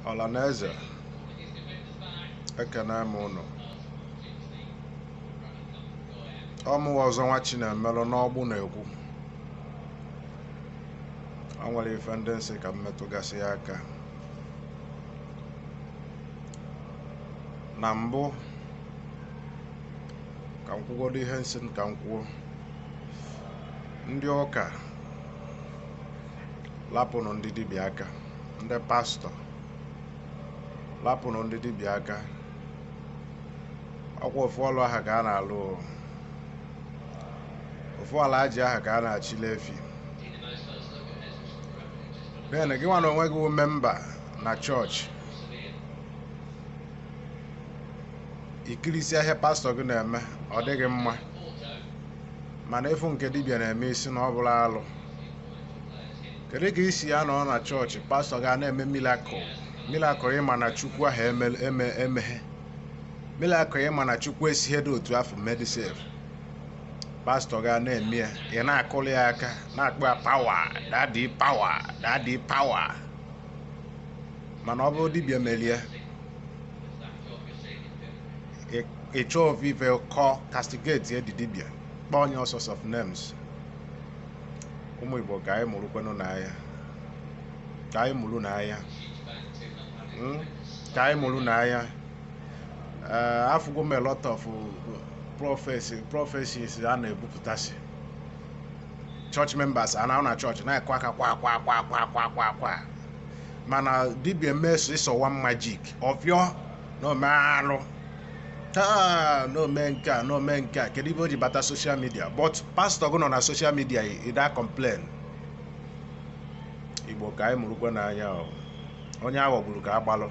Ọlanaeze, ekene m unu. Ọmụwa ọzọ nwa Chinemelụ n'ọgbụ na-ekwu. O nwere ife ndị nsị ka m metụgasị ya aka. Na mbụ ka m kwugodo ihe nsị ka m kwuo. Ndị ụka lapụnụ ndị dibịa aka, ndị pastọ lapụnụ ndị dibịa aka. Ọkwa ofu ọlụ aha ka a na-alụ, ofu ala ajị aha ka a na-achịla efi. Bene gị nwa na onwe gị memba na chọọchị, ikirisi ihe pastọ gị na-eme ọ dịghị mma, mana efu nke dibịa na-eme isi na ọ bụla alụ. Kedu ka isi ya nọ na chọọchị pastọ ga na-eme mirakụl ịma na Chukwu ahụ emeghe, mirakụl ịma na Chukwu esighi dị otu afọ medisef, pastọ ga na-eme ya, ị na-akụli ya aka na-akpọ ya pawa, dadi pawa. Mana ọ bụrụ dibịa melie, ịchọ ofufe kọ castigate ya dị dibịa, kpọọ onye all sorts of names. Ụmụ Igbo ka anyị mụrụkwanụ n'anya, ka anyị mụrụ n'anya, ka anyị mụrụ n'anya. Afụgo m a lot of prophecies a na-ebupụtasị. Church members a na chọọchị na-ekwe aka kwa, mana dibịa meso ịsọ one magic ọfịọ na omealụ n'ome nke a n'ome nke a. Kedu ibe o ji bata social media? But pastọ gị nọ na social media ịda complain. Igbo ka anyị mụrụkwa n'anya, onye aghọgburu ka agbalụ.